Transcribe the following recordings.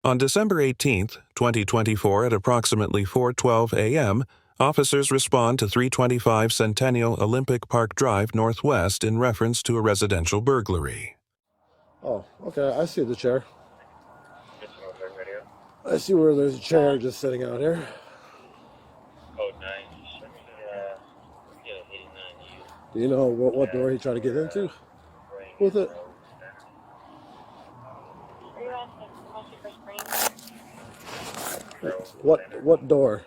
On December 18, 2024 at approximately 4:12 a.m., officers respond to 325 Centennial Olympic Park Drive Northwest in reference to a residential burglary. Oh, okay, I see the chair. I see where there's a chair just sitting out here. Do you know what door he tried to get into with it? What door?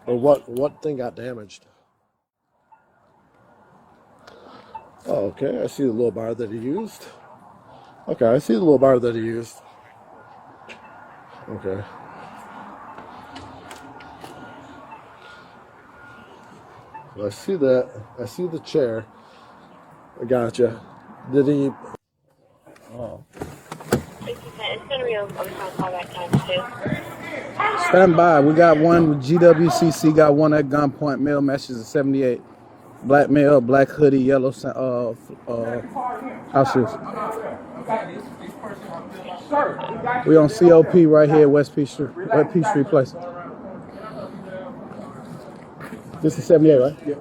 Or what thing got damaged? Oh, okay, I see the little bar that he used. Okay, I see the little bar that he used. Okay. I see that. I see the chair. I gotcha. Did he? Oh. Stand by. We got one with GWCC. Got one at gunpoint. Male message is 78. Black male, black hoodie, yellow house shoes. We on COP right here, West Peachtree Place. This is 78, right? Yeah.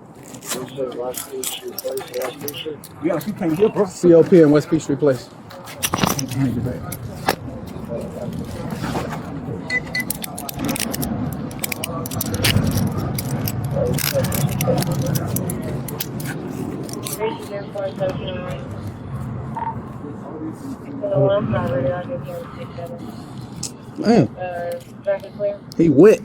Yeah, you can't hear, bro. COP in West Peachtree Place. Man, he wet.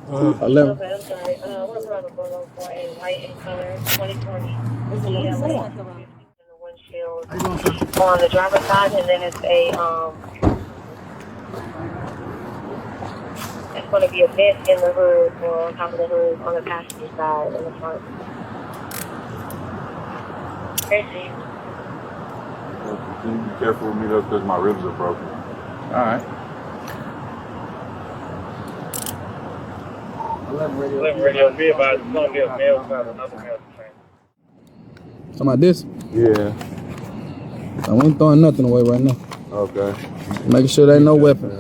11. Okay, I'm sorry. We're around the borough for a white in color, 2020. Windshield on the driver's side, and then it's going to be a vent in the hood or on top of the hood on the passenger side in the front. Crazy. Be careful with me though, because my ribs are broken. All right. 11 radio be about it's going to be a male side, another male train. Talking about this? Yeah. I ain't throwing nothing away right now. Okay. Making sure there ain't no weapon.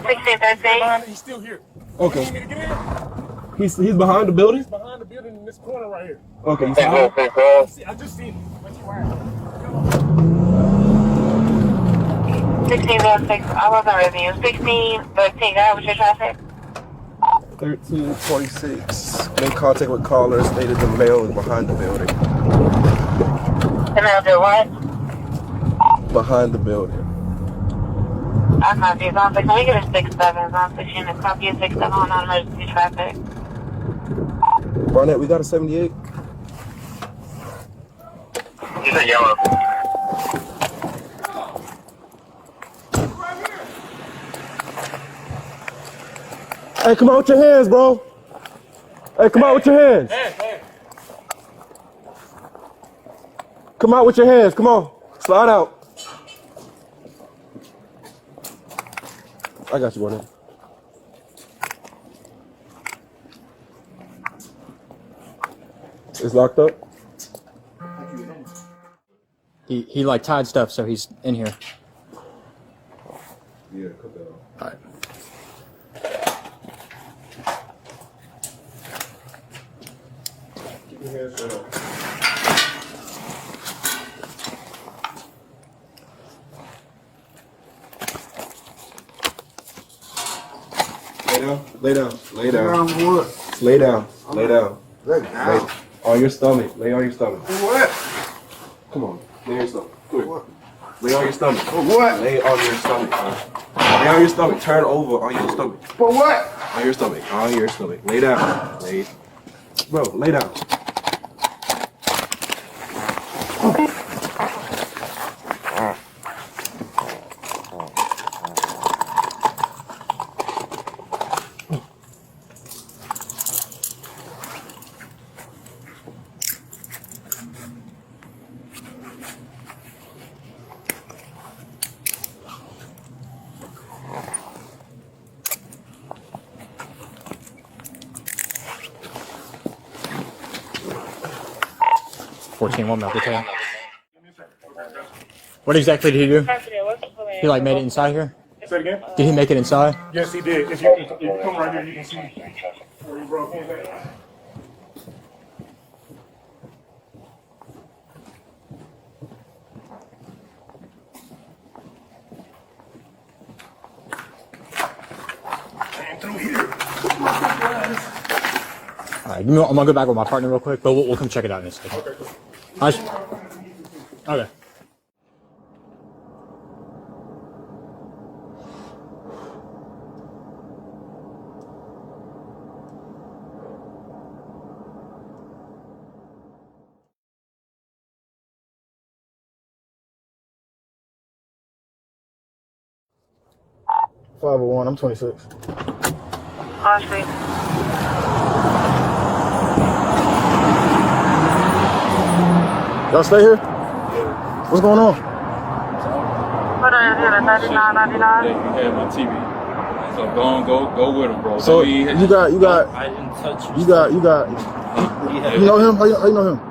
1613. He's still here. Okay. You need to get in? He's behind the building? He's behind the building in this corner right here. Okay, you see him? I just seen him. Where's he at? 1606. I wasn't reviewing. 1613. Guy, what's your traffic? 1346. Made contact with caller, stated the male is behind the building. The male did what? Behind the building. I copy. Zone 6. Let me get a 67. Zone 6 unit. Copy a 67 on non-emergency traffic. Barnett, we got a 78. He's a yellow. Hey, come out with your hands, bro. Hey, come out with your hands. Hey. Come out with your hands. Come on. Slide out. I got you, Barnett. It's locked up? He like tied stuff, so he's in here. Yeah, cut that off. All right. Keep your hands straight up. Lay down. Lay down. Lay down. Lay down. Lay on your stomach. Lay on your stomach. For what? Come on. Lay on your stomach. Quick. What? Lay on your stomach. For what? Lay on your stomach. Lay on your stomach. Turn over on your stomach. For what? On your stomach. On your stomach. Lay down. Lay. Bro, lay down. One melt detail. What exactly did he do? He like made it inside here? Say it again? Did he make it inside? Yes, he did. If you come right here, you can see where he broke in at. Came through here. All right, I'm gonna go back with my partner real quick, but we'll come check it out in a second. Okay, cool. Okay. $501. I'm 26. Honestly. Y'all stay here? What's going on? What are you doing? 39.99? Yeah, you had my TV. So go with him, bro. So you got. I didn't touch you. You know him? How you know him? I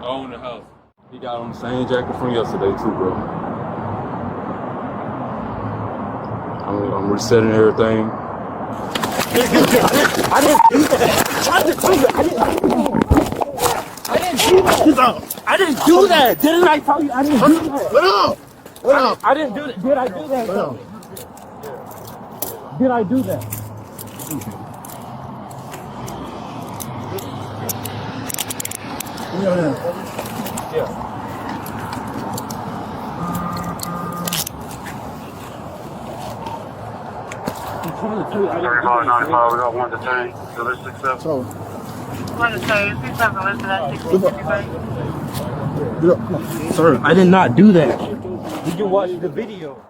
own the house. He got on the same jacket from yesterday too, bro. I'm resetting everything. I didn't do that. I didn't do that. Didn't I tell you I didn't do that? Let out. I didn't do that. Did I do that? Though? Did I do that? Yeah. $35.95. We got one detained. So there's 6 7. So, What is it? 67 listed at 60. Sir, I did not do that. Did you watch the video?